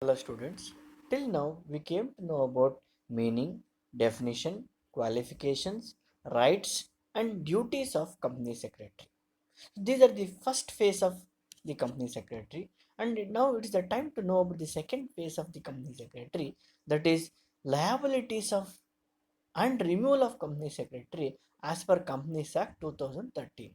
Hello students, till now we came to know about meaning, definition, qualifications, rights and duties of company secretary. These are the first phase of the company secretary, and now it is the time to know about the second phase of the company secretary, that is liabilities of and removal of company secretary as per Companies Act 2013.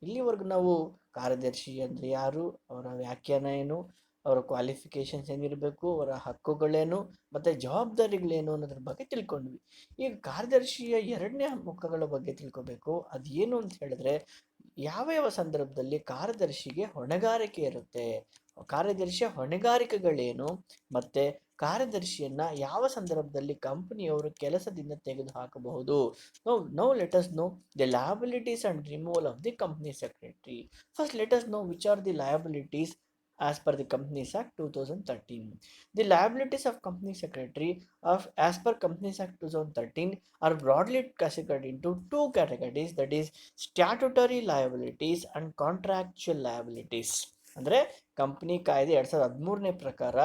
ಇಲ್ಲಿವರೆಗೂ ನಾವು ಕಾರ್ಯದರ್ಶಿ ಅಂದರೆ ಯಾರು, ಅವರ ವ್ಯಾಖ್ಯಾನ ಏನು, ಅವರ qualifications ಏನಿರಬೇಕು, ಅವರ ಹಕ್ಕುಗಳೇನು ಮತ್ತು ಜವಾಬ್ದಾರಿಗಳೇನು ಅನ್ನೋದ್ರ ಬಗ್ಗೆ ತಿಳ್ಕೊಂಡ್ವಿ. ಈಗ ಕಾರ್ಯದರ್ಶಿಯ ಎರಡನೇ ಮುಖಗಳ ಬಗ್ಗೆ ತಿಳ್ಕೊಬೇಕು. ಅದು ಏನು ಅಂತ ಹೇಳಿದ್ರೆ, ಯಾವ ಯಾವ ಸಂದರ್ಭದಲ್ಲಿ ಕಾರ್ಯದರ್ಶಿಗೆ ಹೊಣೆಗಾರಿಕೆ ಇರುತ್ತೆ, ಕಾರ್ಯದರ್ಶಿಯ ಹೊಣೆಗಾರಿಕೆಗಳೇನು, ಮತ್ತು ಕಾರ್ಯದರ್ಶಿಯನ್ನ ಯಾವ ಸಂದರ್ಭದಲ್ಲಿ ಕಂಪನಿಯವರು ಕೆಲಸದಿಂದ ತೆಗೆದುಹಾಕಬಹುದು. Now let us know the liabilities and removal of the company secretary. First let us know which are the liabilities as per the Companies Act 2013. The liabilities of company secretary as per Companies Act 2013 are broadly classified into two categories, that is statutory liabilities and contractual liabilities. ಅಂದರೆ company ಕಾಯ್ದೆ 2013ನೇ ಪ್ರಕಾರ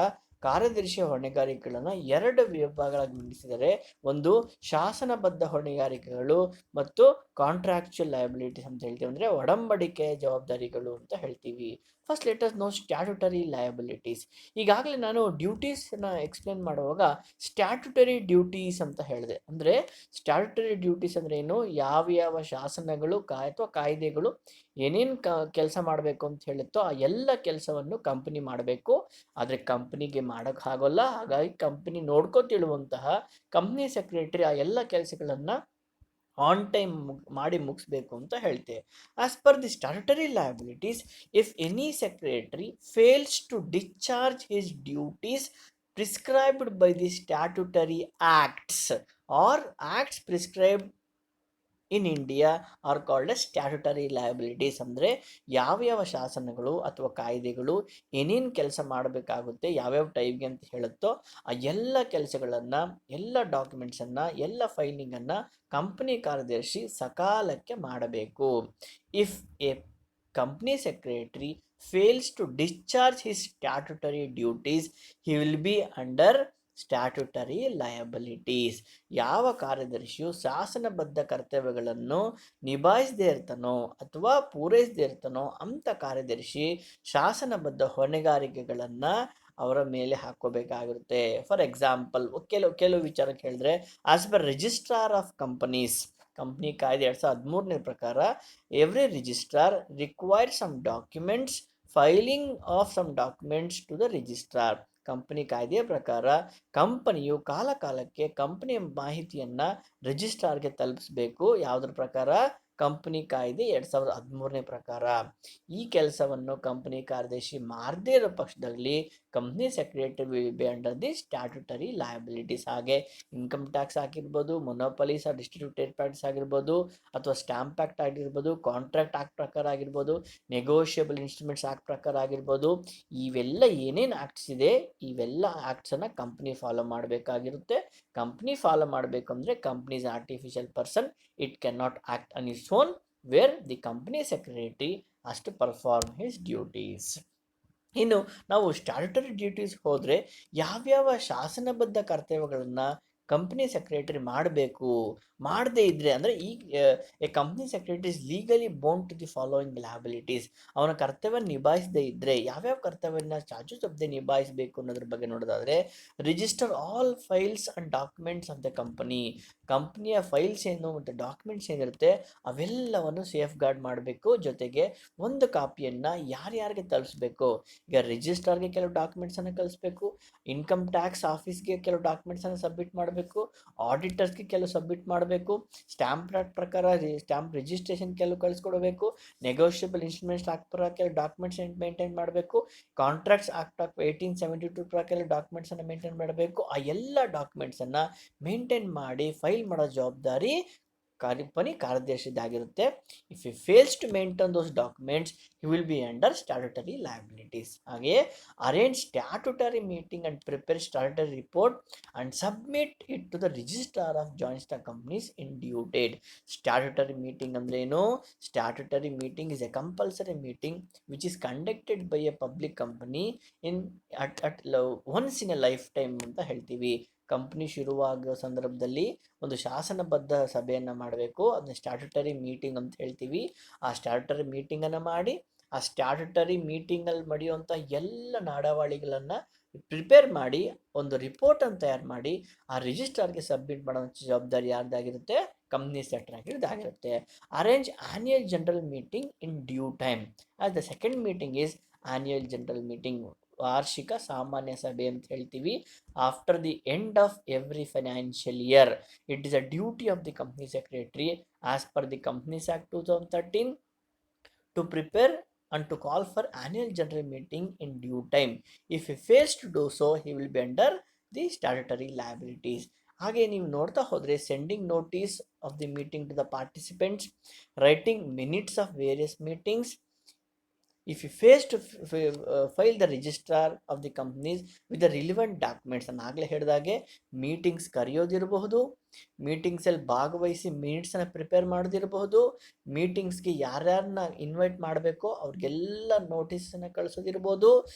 ಕಾರ್ಯದರ್ಶಿಯ ಹೊಣೆಗಾರಿಕೆಗಳನ್ನು ಎರಡು ವಿಭಾಗಗಳಾಗಿ ವಿಂಗಡಿಸಿದರೆ, ಒಂದು ಶಾಸನಬದ್ಧ ಹೊಣೆಗಾರಿಕೆಗಳು ಮತ್ತು contractual liabilities ಅಂತ ಹೇಳ್ತೀವಿ, ಅಂದರೆ ಒಡಂಬಡಿಕೆ ಜವಾಬ್ದಾರಿಗಳು ಅಂತ ಹೇಳ್ತೀವಿ. First let us know statutory liabilities. ಈಗಾಗಲೇ ನಾನು ಡ್ಯೂಟೀಸ್ನ ಎಕ್ಸ್ಪ್ಲೇನ್ ಮಾಡುವಾಗ ಸ್ಟ್ಯಾಟ್ಯುಟರಿ ಡ್ಯೂಟೀಸ್ ಅಂತ ಹೇಳಿದೆ. ಅಂದರೆ ಸ್ಟ್ಯಾಟ್ಯುಟರಿ ಡ್ಯೂಟೀಸ್ ಅಂದರೆ ಏನು, ಯಾವ ಯಾವ ಶಾಸನಗಳು ಅಥವಾ ಕಾಯ್ದೆಗಳು ಏನೇನು ಕೆಲಸ ಮಾಡಬೇಕು ಅಂತ ಹೇಳುತ್ತೋ ಆ ಎಲ್ಲ ಕೆಲಸವನ್ನು ಕಂಪನಿ ಮಾಡಬೇಕು. ಆದರೆ ಕಂಪ್ನಿಗೆ ಮಾಡೋಕ್ಕೆ ಆಗೋಲ್ಲ, ಹಾಗಾಗಿ ಕಂಪ್ನಿ ನೋಡ್ಕೊತಿಳುವಂತಹ ಕಂಪ್ನಿ ಸೆಕ್ರೆಟರಿ ಆ ಎಲ್ಲ ಕೆಲಸಗಳನ್ನು ಆನ್ ಟೈಮ್ ಮಾಡಿ ಮುಗಿಸ್ಬೇಕು ಅಂತ ಹೇಳ್ತೇವೆ. As per the statutory liabilities, if any secretary fails to discharge his duties prescribed by the statutory acts or acts prescribed in India are called as statutory liabilities. ಅಂದರೆ ಯಾವ್ಯಾವ ಶಾಸನಗಳು ಅಥವಾ ಕಾಯ್ದೆಗಳು ಏನೇನು ಕೆಲಸ ಮಾಡಬೇಕಾಗುತ್ತೆ, ಯಾವ್ಯಾವ ಟೈಮ್ಗೆ ಅಂತ ಹೇಳುತ್ತೋ ಆ ಎಲ್ಲ ಕೆಲಸಗಳನ್ನು, ಎಲ್ಲ ಡಾಕ್ಯುಮೆಂಟ್ಸನ್ನು, ಎಲ್ಲ ಫೈಲಿಂಗನ್ನು ಕಂಪನಿ ಕಾರ್ಯದರ್ಶಿ ಸಕಾಲಕ್ಕೆ ಮಾಡಬೇಕು. If a company secretary fails to discharge his statutory duties, he will be under statutory liabilities. ಯಾವ ಕಾರ್ಯದರ್ಶಿಯು ಶಾಸನಬದ್ಧ ಕರ್ತವ್ಯಗಳನ್ನು ನಿಭಾಯಿಸದೇ ಇರ್ತಾನೋ ಅಥವಾ ಪೂರೈಸದೇ ಇರ್ತಾನೋ ಅಂಥ ಕಾರ್ಯದರ್ಶಿ ಶಾಸನಬದ್ಧ ಹೊಣೆಗಾರಿಕೆಗಳನ್ನು ಅವರ ಮೇಲೆ ಹಾಕೋಬೇಕಾಗಿರುತ್ತೆ. ಫಾರ್ ಎಕ್ಸಾಂಪಲ್ ಕೆಲವು ವಿಚಾರಕ್ಕೆ ಹೇಳಿದ್ರೆ, as per registrar of companies, company ಕಾಯ್ದೆ 2013ನೇ ಪ್ರಕಾರ every registrar required some documents, filing of some documents to the registrar. Company ಕಾಯ್ದೆಯ ಪ್ರಕಾರ ಕಂಪನಿಯು ಕಾಲಕಾಲಕ್ಕೆ ಕಂಪನಿಯ ಮಾಹಿತಿಯನ್ನು ರಿಜಿಸ್ಟ್ರಾರ್ಗೆ ತಲುಪಿಸಬೇಕು. ಯಾವುದ್ರ ಪ್ರಕಾರ? ಕಂಪನಿ ಕಾಯ್ದೆ 2013ನೇ ಪ್ರಕಾರ. ಈ ಕೆಲಸವನ್ನು ಕಂಪನಿ ಕಾರ್ಯದರ್ಶಿ ಮಾಡದೇ ಇರೋ ಪಕ್ಷದಲ್ಲಿ company secretary will be under the statutory liabilities. ಹಾಗೆ ಇನ್ಕಮ್ ಟ್ಯಾಕ್ಸ್ ಆಗಿರ್ಬೋದು, ಮೊನೋಪಲೀಸ್ ಆರ್ ಡಿಸ್ಟ್ರಿಬ್ಯೂಟೆಡ್ ಪ್ಯಾಟ್ಸ್ ಆಗಿರ್ಬೋದು, ಅಥವಾ ಸ್ಟ್ಯಾಂಪ್ ಆ್ಯಕ್ಟ್ ಆಗಿರ್ಬೋದು, ಕಾಂಟ್ರಾಕ್ಟ್ ಆ್ಯಕ್ಟ್ ಪ್ರಕಾರ ಆಗಿರ್ಬೋದು, ನೆಗೋಷಿಯಬಲ್ ಇನ್ಸ್ಟ್ರೂಮೆಂಟ್ಸ್ ಆ್ಯಕ್ಟ್ ಪ್ರಕಾರ ಆಗಿರ್ಬೋದು, ಇವೆಲ್ಲ ಏನೇನು ಆ್ಯಕ್ಟ್ಸ್ ಇದೆ ಇವೆಲ್ಲ ಆ್ಯಕ್ಟ್ಸನ್ನು ಕಂಪ್ನಿ ಫಾಲೋ ಮಾಡಬೇಕಾಗಿರುತ್ತೆ. ಕಂಪ್ನಿ ಫಾಲೋ ಮಾಡಬೇಕು ಅಂದರೆ company is artificial person, it can not act on its own, where the company secretary has to perform his duties. ಇನ್ನು ನಾವು ಸ್ಟ್ಯಾಟ್ಯುಟರಿ ಡ್ಯೂಟೀಸ್ ಹೋದರೆ, ಯಾವ್ಯಾವ ಶಾಸನಬದ್ಧ ಕರ್ತವ್ಯಗಳನ್ನು ಕಂಪ್ನಿ ಸೆಕ್ರೆಟರಿ ಮಾಡಬೇಕು, ಮಾಡದೇ ಇದ್ದರೆ ಅಂದರೆ a company secretary is legally bound to the following liabilities. ಅವನ ಕರ್ತವ್ಯ ನಿಭಾಯಿಸದೇ ಇದ್ದರೆ ಯಾವ್ಯಾವ ಕರ್ತವ್ಯನ ಚಾಚು ತಪ್ಪದೆ ನಿಭಾಯಿಸಬೇಕು ಅನ್ನೋದ್ರ ಬಗ್ಗೆ ನೋಡೋದಾದರೆ, register all files and documents of the company. ಕಂಪ್ನಿಯ ಫೈಲ್ಸ್ ಏನು ಮತ್ತು ಡಾಕ್ಯುಮೆಂಟ್ಸ್ ಏನಿರುತ್ತೆ ಅವೆಲ್ಲವನ್ನು ಸೇಫ್ ಗಾರ್ಡ್ ಮಾಡಬೇಕು. ಜೊತೆಗೆ ಒಂದು ಕಾಪಿಯನ್ನು ಯಾರ್ಯಾರಿಗೆ ತಲುಪಿಸ್ಬೇಕು, ಈಗ ರಿಜಿಸ್ಟ್ರಾರ್ಗೆ ಕೆಲವು ಡಾಕ್ಯುಮೆಂಟ್ಸನ್ನು ಕಳಿಸ್ಬೇಕು, ಇನ್ಕಮ್ ಟ್ಯಾಕ್ಸ್ ಆಫೀಸ್ಗೆ ಕೆಲವು ಡಾಕ್ಯುಮೆಂಟ್ಸನ್ನು ಸಬ್ಮಿಟ್ ಮಾಡಬೇಕು, ಆಡಿಟರ್ಸ್ಗೆ ಕೆಲವು ಸಬ್ಮಿಟ್ ಮಾಡಬೇಕು, ಸ್ಟ್ಯಾಂಪ್ ಆ್ಯಕ್ಟ್ ಪ್ರಕಾರ ಸ್ಟ್ಯಾಂಪ್ ರಿಜಿಸ್ಟ್ರೇಷನ್ ಕೆಲವು ಕಳಿಸ್ಕೊಡ್ಬೇಕು, ನೆಗೋಷಿಯಬಲ್ ಇನ್ಸ್ಟ್ರೂಮೆಂಟ್ಸ್ ಆ್ಯಕ್ಟ್ ಪ್ರಕಾರ ಕೆಲವು ಡಾಕ್ಯುಮೆಂಟ್ಸ್ ಮೇಂಟೈನ್ ಮಾಡಬೇಕು, ಕಾಂಟ್ರಾಕ್ಟ್ಸ್ ಆ್ಯಕ್ಟ್ ಆಫ್ 1872 ಪ್ರಕಾರ ಕೆಲವು ಡಾಕ್ಯುಮೆಂಟ್ಸನ್ನು ಮೇಂಟೈನ್ ಮಾಡಬೇಕು. ಆ ಎಲ್ಲ ಡಾಕ್ಯುಮೆಂಟ್ಸನ್ನು ಮೇಂಟೈನ್ ಮಾಡಿ ಫೈಲ್ ಮಾಡೋ ಜವಾಬ್ದಾರಿ ಕಂಪನಿ ಕಾರ್ಯದರ್ಶಿದಾಗಿರುತ್ತೆ. If you fails to maintain those documents you will be under statutory liabilities. ಹಾಗೆಯೇ arrange statutory meeting and prepare statutory report and submit it to the registrar of joint stock companies in due date. Statutory meeting ಅಂದ್ರೆ ಏನು? Statutory meeting is a compulsory meeting which is conducted by a public company in at once in a lifetime ಅಂತ ಹೇಳ್ತೀವಿ. Company ಶುರುವಾಗೋ ಸಂದರ್ಭದಲ್ಲಿ ಒಂದು ಶಾಸನಬದ್ಧ ಸಭೆಯನ್ನು ಮಾಡಬೇಕು, ಅದನ್ನ statutory meeting ಅಂತ ಹೇಳ್ತೀವಿ. ಆ ಸ್ಟ್ಯಾಟ್ಯುಟರಿ ಮೀಟಿಂಗನ್ನು ಮಾಡಿ ಆ ಸ್ಟ್ಯಾಟ್ಯುಟರಿ ಮೀಟಿಂಗಲ್ಲಿ ನಡೆಯುವಂಥ ಎಲ್ಲ ನಾಡಾವಳಿಗಳನ್ನು ಪ್ರಿಪೇರ್ ಮಾಡಿ ಒಂದು ರಿಪೋರ್ಟನ್ನು ತಯಾರು ಮಾಡಿ ಆ ರಿಜಿಸ್ಟ್ರಾರ್ಗೆ ಸಬ್ಮಿಟ್ ಮಾಡೋಂಥ ಜವಾಬ್ದಾರಿ ಯಾರ್ದಾಗಿರುತ್ತೆ? ಕಂಪ್ನಿ ಸೆಕ್ರೆಟರಿದಾಗಿರುತ್ತೆ. Arrange annual general meeting in due time. As the second meeting is annual general meeting, ವಾರ್ಷಿಕ ಸಾಮಾನ್ಯ ಸಭೆ ಅಂತ ಹೇಳ್ತೀವಿ. After the end of every financial year it is a duty of the company secretary as per the companies act 2013 to prepare and to call for annual general meeting in due time. If he fails to do so, he will be under the statutory liabilities. ಹಾಗೆ ನೀವು ನೋಡ್ತಾ ಹೋದರೆ sending notice of the meeting to the participants, writing minutes of various meetings. If you face to file the registrar of the companies with the relevant documents. ನಾನು ಆಗಲೇ ಹೇಳಿದಾಗೆ meetings ಕರೆಯೋದಿರಬಹುದು, ಮೀಟಿಂಗ್ಸಲ್ಲಿ ಭಾಗವಹಿಸಿ ಮಿನಿಟ್ಸನ್ನು prepare ಮಾಡೋದಿರಬಹುದು, ಮೀಟಿಂಗ್ಸ್ಗೆ ಯಾರ್ಯಾರನ್ನ invite ಮಾಡಬೇಕೋ ಅವ್ರಿಗೆಲ್ಲ ನೋಟಿಸನ್ನು ಕಳಿಸೋದಿರ್ಬೋದು.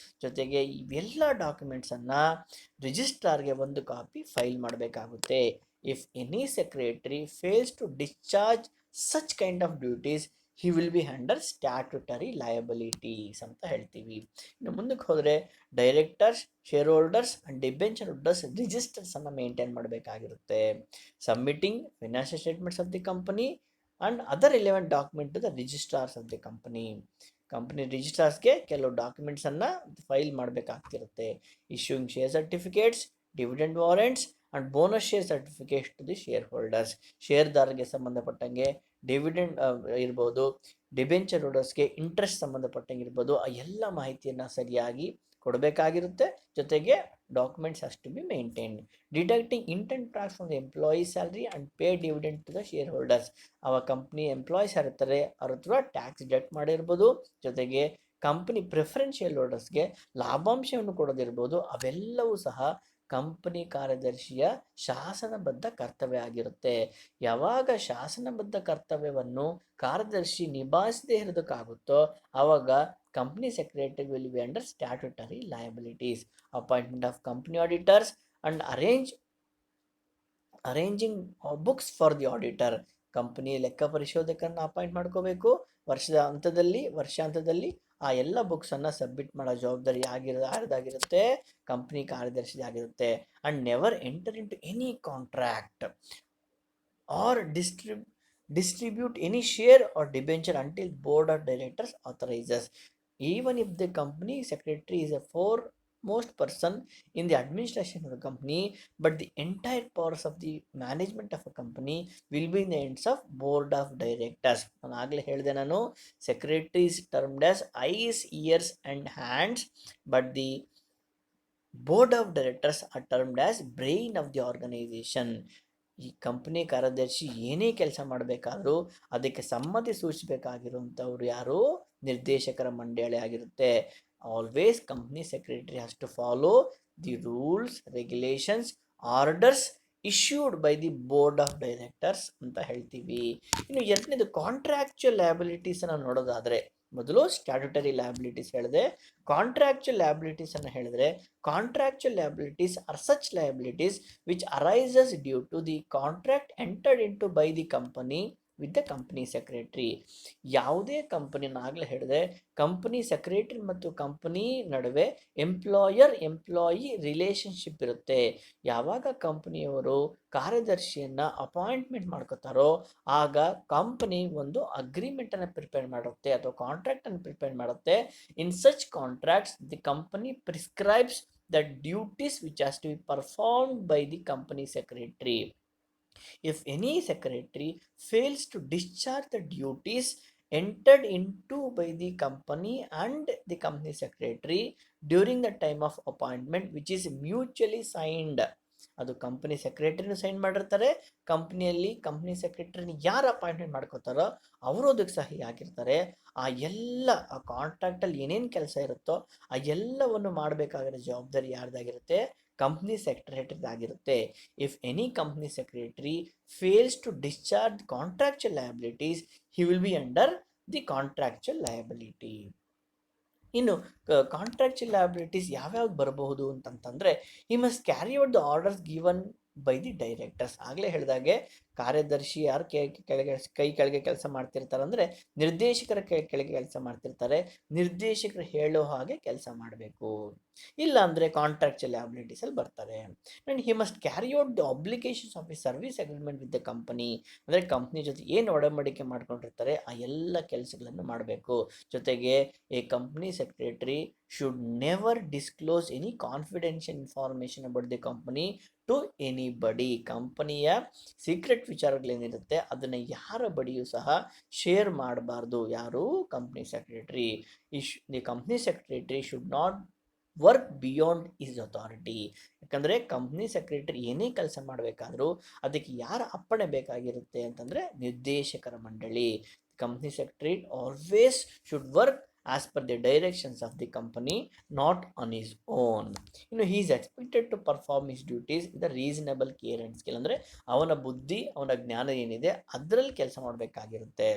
ಜೊತೆಗೆ ಇವೆಲ್ಲ ಡಾಕ್ಯುಮೆಂಟ್ಸನ್ನು ರಿಜಿಸ್ಟ್ರಾರ್ಗೆ ಒಂದು ಕಾಪಿ ಫೈಲ್ ಮಾಡಬೇಕಾಗುತ್ತೆ. If any secretary fails to discharge such kind of duties he will be under statutory liabilities ಅಂತ ಹೇಳ್ತೀವಿ. ಇನ್ನು ಮುಂದಕ್ಕೆ ಹೋದರೆ directors, shareholders and debenture holders ರಿಜಿಸ್ಟರ್ಸನ್ನು ಮೇಂಟೈನ್ ಮಾಡಬೇಕಾಗಿರುತ್ತೆ. Submitting financial statements of the company and other relevant document to the registrars of the company. Company ರಿಜಿಸ್ಟ್ರಾರ್ಸ್ಗೆ ಕೆಲವು ಡಾಕ್ಯುಮೆಂಟ್ಸನ್ನು ಫೈಲ್ ಮಾಡಬೇಕಾಗ್ತಿರುತ್ತೆ. Issuing share certificates, dividend warrants and bonus share certificates to the share holders. ಶೇರ್ದಾರರಿಗೆ ಸಂಬಂಧಪಟ್ಟಂಗೆ dividend ಇರ್ಬೋದು, debenture ಹೋಲ್ಡರ್ಸ್ಗೆ interest ಸಂಬಂಧಪಟ್ಟಂಗೆ ಇರ್ಬೋದು, ಆ ಎಲ್ಲ ಮಾಹಿತಿಯನ್ನು ಸರಿಯಾಗಿ ಕೊಡಬೇಕಾಗಿರುತ್ತೆ. ಜೊತೆಗೆ documents has to be maintained. Deducting intent tax from the employee salary and pay dividend to the shareholders. ಅವ ಕಂಪ್ನಿ ಎಂಪ್ಲಾಯೀಸ್ ಯಾರಿರ್ತಾರೆ ಅವ್ರ ಹತ್ರ ಟ್ಯಾಕ್ಸ್ ಡಿಡಕ್ಟ್ ಮಾಡಿರ್ಬೋದು. ಜೊತೆಗೆ ಕಂಪ್ನಿ ಪ್ರಿಫರೆನ್ಷಿಯಲ್ ಹೋಲ್ಡರ್ಸ್ಗೆ ಲಾಭಾಂಶವನ್ನು ಕೊಡೋದಿರ್ಬೋದು. ಅವೆಲ್ಲವೂ ಸಹ ಕಂಪನಿ ಕಾರ್ಯದರ್ಶಿಯ ಶಾಸನಬದ್ಧ ಕರ್ತವ್ಯ ಆಗಿರುತ್ತೆ. ಯಾವಾಗ ಶಾಸನಬದ್ಧ ಕರ್ತವ್ಯವನ್ನು ಕಾರ್ಯದರ್ಶಿ ನಿಭಾಯಿಸದೇ ಇರೋದಕ್ಕಾಗುತ್ತೋ ಆವಾಗ company secretary will be under statutory liabilities. Appointment of company auditors and arranging books for the auditor. Company ಲೆಕ್ಕ ಪರಿಶೋಧಕರನ್ನು ಅಪಾಯಿಂಟ್ ಮಾಡ್ಕೋಬೇಕು. ವರ್ಷಾಂತದಲ್ಲಿ ಆ ಎಲ್ಲ ಬುಕ್ಸನ್ನು ಸಬ್ಮಿಟ್ ಮಾಡೋ ಜವಾಬ್ದಾರಿ ಯಾರ್ದಾಗಿರುತ್ತೆ? ಕಂಪ್ನಿ ಕಾರ್ಯದರ್ಶಿಯಾಗಿರುತ್ತೆ. And never enter into any contract or distribute any share or debenture until board of directors authorizes. Even if the company secretary is a foremost person in the administration of the company, but the entire powers of the management of a company will be in the hands of board of directors. ನಾನು ಆಗಲೇ ಹೇಳಿದೆ, ನಾನು secretary is termed as eyes, ears and hands, but the board of directors are termed as brain of the organization. ಈ company ಕಾರ್ಯದರ್ಶಿ ಏನೇ ಕೆಲಸ ಮಾಡಬೇಕಾದ್ರೂ ಅದಕ್ಕೆ ಸಮ್ಮತಿ ಸೂಚಿಸಬೇಕಾಗಿರುವಂಥವ್ರು ಯಾರು? ನಿರ್ದೇಶಕರ ಮಂಡಳಿ ಆಗಿರುತ್ತೆ. Always company secretary has to follow the rules, regulations, orders issued by the board of directors ಅಂತ ಹೇಳ್ತೀವಿ. ಇನ್ನು ಎರಡನೇದು ಕಾಂಟ್ರಾಕ್ಚುಯಲ್ ಲಯಬಿಲಿಟೀಸನ್ನು ನೋಡೋದಾದರೆ, ಮೊದಲು ಸ್ಟ್ಯಾಟ್ಯುಟರಿ ಲಯಬಿಲಿಟೀಸ್ ಹೇಳಿದೆ. ಕಾಂಟ್ರಾಕ್ಚುಯಲ್ ಲಯಬಿಲಿಟೀಸನ್ನು ಹೇಳಿದ್ರೆ, contractual liabilities are such liabilities which arises due to the contract entered into by the company with the company secretary. ಯಾವುದೇ ಕಂಪನಿನ ಆಗಲೇ ಹೇಳಿದೆ, ಕಂಪನಿ ಸೆಕ್ರೆಟರಿ ಮತ್ತು ಕಂಪನಿ ನಡುವೆ ಎಂಪ್ಲಾಯಿ ರಿಲೇಷನ್ಶಿಪ್ ಇರುತ್ತೆ. ಯಾವಾಗ ಕಂಪನಿಯವರು ಕಾರ್ಯದರ್ಶಿಯನ್ನು ಅಪಾಯಿಂಟ್ಮೆಂಟ್ ಮಾಡ್ಕೋತಾರೋ ಆಗ ಕಂಪನಿ ಒಂದು ಅಗ್ರಿಮೆಂಟನ್ನು ಪ್ರಿಪೇರ್ ಮಾಡುತ್ತೆ ಅಥವಾ ಕಾಂಟ್ರಾಕ್ಟನ್ನು ಪ್ರಿಪೇರ್ ಮಾಡುತ್ತೆ. In such contracts the company prescribes the duties which has to be performed by the company secretary. If any secretary fails to discharge the duties entered into by the company and the company secretary during the time of appointment which is mutually signed, ಅದು company ಸೆಕ್ರೆಟರಿನೂ sign ಮಾಡಿರ್ತಾರೆ. ಕಂಪ್ನಿಯಲ್ಲಿ company ಸೆಕ್ರೆಟರಿನ ಯಾರು appointment ಮಾಡ್ಕೋತಾರೋ ಅವರು ಅದಕ್ಕೆ ಸಹಿ ಹಾಕಿರ್ತಾರೆ. ಆ ಎಲ್ಲ ಆ ಕಾಂಟ್ರಾಕ್ಟಲ್ಲಿ ಏನೇನು ಕೆಲಸ ಇರುತ್ತೋ ಆ ಎಲ್ಲವನ್ನು ಮಾಡಬೇಕಾಗಿರೋ ಜವಾಬ್ದಾರಿ ಯಾರ್ದಾಗಿರುತ್ತೆ? ಕಂಪ್ನಿ ಸೆಕ್ರೆಟರಿದಾಗಿರುತ್ತೆ. If any company secretary fails to discharge contractual liabilities, he will be under the contractual liability. ಇನ್ನು ಕಾಂಟ್ರಾಕ್ಚುಯಲ್ ಲಯಬಿಲಿಟೀಸ್ ಯಾವ್ಯಾವ್ದು ಬರಬಹುದು ಅಂತಂತಂದರೆ, ಈ must carry out the orders given by the directors. ಆಗಲೇ ಹೇಳಿದಾಗೆ ಕಾರ್ಯದರ್ಶಿ ಯಾರು ಕೈ ಕೆಳಗೆ ಕೆಲಸ ಮಾಡ್ತಿರ್ತಾರೆ ಅಂದರೆ ನಿರ್ದೇಶಕರ ಕೆಳಗೆ ಕೆಲಸ ಮಾಡ್ತಿರ್ತಾರೆ. ನಿರ್ದೇಶಕರು ಹೇಳೋ ಹಾಗೆ ಕೆಲಸ ಮಾಡಬೇಕು. ಇಲ್ಲ ಅಂದರೆ ಕಾಂಟ್ರಾಕ್ಚುಯಲ್ ಲಯಬಿಲಿಟೀಸ್ ಅಲ್ಲಿ ಬರ್ತಾರೆ. And he must carry out the obligations of the service agreement with the company. ಅಂದರೆ ಕಂಪ್ನಿ ಜೊತೆ ಏನು ಒಡಂಬಡಿಕೆ ಮಾಡ್ಕೊಂಡಿರ್ತಾರೆ ಆ ಎಲ್ಲ ಕೆಲಸಗಳನ್ನು ಮಾಡಬೇಕು. ಜೊತೆಗೆ A company secretary should never disclose any confidential information about the company to anybody. ಕಂಪನಿಯ ಸೀಕ್ರೆಟ್ ವಿಚಾರಗಳೇನಿರುತ್ತೆ ಅದನ್ನು ಯಾರ ಬಳಿಯೂ ಸಹ ಶೇರ್ ಮಾಡಬಾರ್ದು. ಯಾರು? Company secretary. The company secretary should not work beyond is authority. ಯಾಕಂದರೆ ಕಂಪ್ನಿ ಸೆಕ್ರೆಟರಿ ಏನೇ ಕೆಲಸ ಮಾಡಬೇಕಾದ್ರೂ ಅದಕ್ಕೆ ಯಾರ ಅಪ್ಪಣೆ ಬೇಕಾಗಿರುತ್ತೆ ಅಂತಂದರೆ ನಿರ್ದೇಶಕರ ಮಂಡಳಿ. Company secretary always should work as per the directions of the company, not on his own. ಇನ್ನು he is expected to perform his duties with reasonable care and skill. ಅಂದರೆ ಅವನ ಬುದ್ಧಿ ಅವನ ಜ್ಞಾನ ಏನಿದೆ ಅದರಲ್ಲಿ ಕೆಲಸ ಮಾಡಬೇಕಾಗಿರುತ್ತೆ.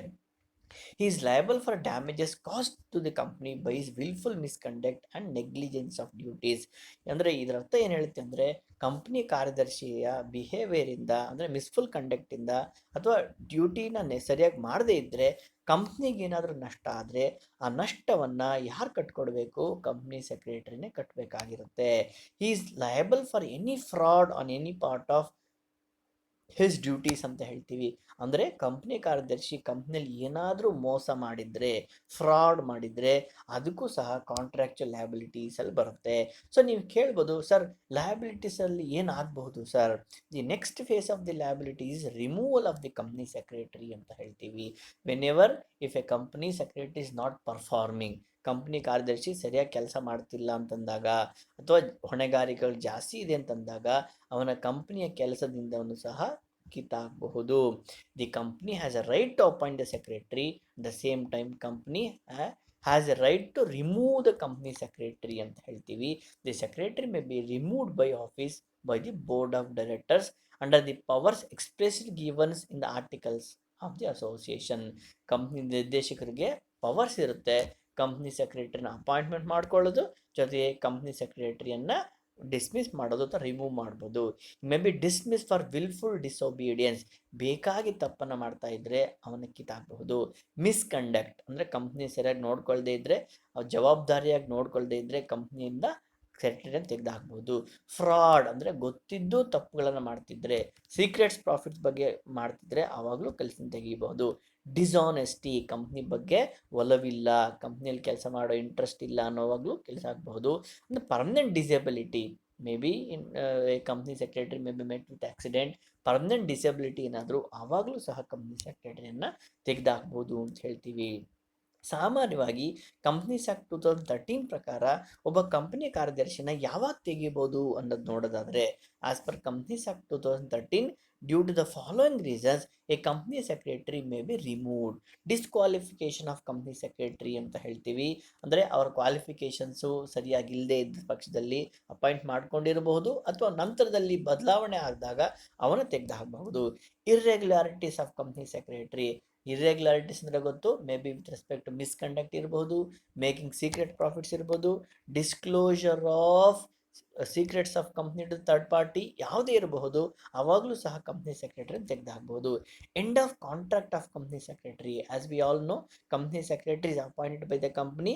He is liable for damages caused to the company by his willful misconduct and negligence of duties. ಅಂದರೆ ಇದರ ಅರ್ಥ ಏನು ಹೇಳುತ್ತೆ ಅಂದರೆ, ಕಂಪ್ನಿ ಕಾರ್ಯದರ್ಶಿಯ ಬಿಹೇವಿಯರಿಂದ ಅಂದರೆ ಮಿಸ್ಫುಲ್ ಕಂಡಕ್ಟಿಂದ ಅಥವಾ ಡ್ಯೂಟಿನ ಸರಿಯಾಗಿ ಮಾಡದೇ ಇದ್ದರೆ ಕಂಪ್ನಿಗೆ ಏನಾದರೂ ನಷ್ಟ ಆದರೆ ಆ ನಷ್ಟವನ್ನು ಯಾರು ಕಟ್ಕೊಡ್ಬೇಕು? ಕಂಪ್ನಿ ಸೆಕ್ರೆಟರಿನೇ ಕಟ್ಟಬೇಕಾಗಿರುತ್ತೆ. He is liable for any fraud on any part of his duties ಅಂತ ಹೇಳ್ತೀವಿ. ಅಂದರೆ ಕಂಪ್ನಿ ಕಾರ್ಯದರ್ಶಿ ಕಂಪ್ನಿಯಲ್ಲಿ ಏನಾದರೂ ಮೋಸ ಮಾಡಿದರೆ, ಫ್ರಾಡ್ ಮಾಡಿದರೆ ಅದಕ್ಕೂ ಸಹ ಕಾಂಟ್ರಾಕ್ಚುಯಲ್ ಲಯಬಿಲಿಟೀಸಲ್ಲಿ ಬರುತ್ತೆ. ಸೊ ನೀವು ಕೇಳ್ಬೋದು, ಸರ್ ಲಯಬಿಲಿಟೀಸಲ್ಲಿ ಏನಾಗಬಹುದು sir? The next phase of the liability is removal of the company secretary ಅಂತ ಹೇಳ್ತೀವಿ. Whenever if a company secretary is not performing, company ಕಾರ್ಯದರ್ಶಿ ಸರಿಯಾಗಿ ಕೆಲಸ ಮಾಡ್ತಿಲ್ಲ ಅಂತಂದಾಗ ಅಥವಾ ಹೊಣೆಗಾರಿಕೆಗಳು ಜಾಸ್ತಿ ಇದೆ ಅಂತಂದಾಗ ಅವನ ಕಂಪ್ನಿಯ ಕೆಲಸದಿಂದವನು ಸಹ ಕಿತ್ತಾಗಬಹುದು. The company has a right to appoint the secretary. The same time company has a right to remove the company secretary ಅಂತ ಹೇಳ್ತೀವಿ. The secretary may be removed by office by the board of directors under the powers expressed givens in the articles of the association. Company ನಿರ್ದೇಶಕರಿಗೆ powers ಇರುತ್ತೆ company ಸೆಕ್ರೆಟರಿನ appointment ಮಾಡ್ಕೊಳ್ಳೋದು, ಜೊತೆಗೆ company ಸೆಕ್ರೆಟರಿಯನ್ನು dismiss ಮಾಡೋದು ಅಥವಾ ರಿಮೂವ್ ಮಾಡ್ಬೋದು. May be dismiss for wilful disobedience, ಬೇಕಾಗಿ ತಪ್ಪನ್ನು ಮಾಡ್ತಾ ಇದ್ದರೆ ಅವನ ಕಿತ್ತಾಗಬಹುದು. ಮಿಸ್ಕಂಡಕ್ಟ್ ಅಂದರೆ ಕಂಪ್ನಿ ಸರಿಯಾಗಿ ನೋಡ್ಕೊಳ್ದೇ ಇದ್ದರೆ, ಜವಾಬ್ದಾರಿಯಾಗಿ ನೋಡ್ಕೊಳ್ದೇ ಇದ್ದರೆ ಕಂಪ್ನಿಯಿಂದ ಸೆಕ್ರೆಟರಿಯನ್ನು ತೆಗೆದುಹಾಕ್ಬೋದು. ಫ್ರಾಡ್ ಅಂದರೆ ಗೊತ್ತಿದ್ದು ತಪ್ಪುಗಳನ್ನು ಮಾಡ್ತಿದ್ರೆ, ಸೀಕ್ರೆಟ್ಸ್ ಪ್ರಾಫಿಟ್ಸ್ ಬಗ್ಗೆ ಮಾಡ್ತಿದ್ರೆ ಆವಾಗಲೂ ಕೆಲಸದಿಂದ ತೆಗಿಬಹುದು. ಡಿಸಾನೆಸ್ಟಿ, ಕಂಪ್ನಿ ಬಗ್ಗೆ ಒಲವಿಲ್ಲ, ಕಂಪ್ನಿಯಲ್ಲಿ ಕೆಲಸ ಮಾಡೋ ಇಂಟ್ರೆಸ್ಟ್ ಇಲ್ಲ ಅನ್ನೋವಾಗಲೂ ಕೆಲಸ ಆಗಬಹುದು. ಅಂದರೆ permanent disability, may be in company secretary may B met with accident, permanent disability ಏನಾದರೂ ಆವಾಗಲೂ ಸಹ ಕಂಪ್ನಿ ಸೆಕ್ರೆಟರಿಯನ್ನು ತೆಗೆದುಹಾಕ್ಬೋದು ಅಂತ ಹೇಳ್ತೀವಿ. ಸಾಮಾನ್ಯವಾಗಿ ಕಂಪ್ನೀಸ್ ಆ್ಯಕ್ಟ್ 2013 ಪ್ರಕಾರ ಒಬ್ಬ ಕಂಪನಿ ಕಾರ್ಯದರ್ಶಿನ ಯಾವಾಗ ತೆಗಿಬೋದು ಅನ್ನೋದು ನೋಡೋದಾದರೆ, as per companies act 2013, due to the following reasons a company secretary may be removed. Disqualification of company secretary ಅಂತ ಹೇಳ್ತೀವಿ. ಅಂದರೆ ಅವರ ಕ್ವಾಲಿಫಿಕೇಷನ್ಸು ಸರಿಯಾಗಿಲ್ಲದೆ ಇದ್ದ ಪಕ್ಷದಲ್ಲಿ ಅಪಾಯಿಂಟ್ ಮಾಡ್ಕೊಂಡಿರಬಹುದು ಅಥವಾ ನಂತರದಲ್ಲಿ ಬದಲಾವಣೆ ಆದಾಗ ಅವನು ತೆಗೆದುಹಾಕಬಹುದು. Irregularities of company secretary, irregularities ಅಂದರೆ ಗೊತ್ತು, may be with respect to misconduct ಇರ್ಬೋದು, ಮೇಕಿಂಗ್ ಸೀಕ್ರೆಟ್ ಪ್ರಾಫಿಟ್ಸ್ ಇರ್ಬೋದು, disclosure of secrets of company to third party, ಯಾವುದೇ ಇರಬಹುದು, ಆವಾಗಲೂ ಸಹ ಕಂಪ್ನಿ ಸೆಕ್ರೆಟರಿ ತೆಗೆದುಹಾಕಬಹುದು. End of contract of company secretary, as we all know company secretary is appointed by the company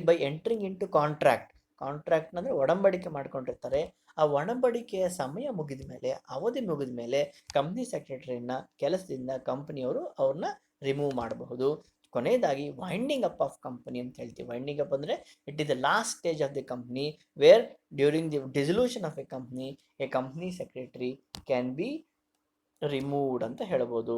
by entering into contract. Contract ಅಂದರೆ ಒಡಂಬಡಿಕೆ ಮಾಡ್ಕೊಂಡಿರ್ತಾರೆ. ಆ ಒಡಂಬಡಿಕೆಯ ಸಮಯ ಮುಗಿದ ಮೇಲೆ, ಅವಧಿ ಮುಗಿದ ಮೇಲೆ ಕಂಪ್ನಿ ಸೆಕ್ರೆಟರಿನ ಕೆಲಸದಿಂದ ಕಂಪ್ನಿಯವರು ಅವ್ರನ್ನ ರಿಮೂವ್ ಮಾಡಬಹುದು. ಕೊನೆಯದಾಗಿ ವೈಂಡಿಂಗ್ ಅಪ್ ಆಫ್ ಕಂಪನಿ ಅಂತ ಹೇಳ್ತೀವಿ. ವೈಂಡಿಂಗ್ ಅಪ್ ಅಂದರೆ it is the last stage of the company where during the dissolution of a company secretary can be removed ಅಂತ ಹೇಳ್ಬೋದು.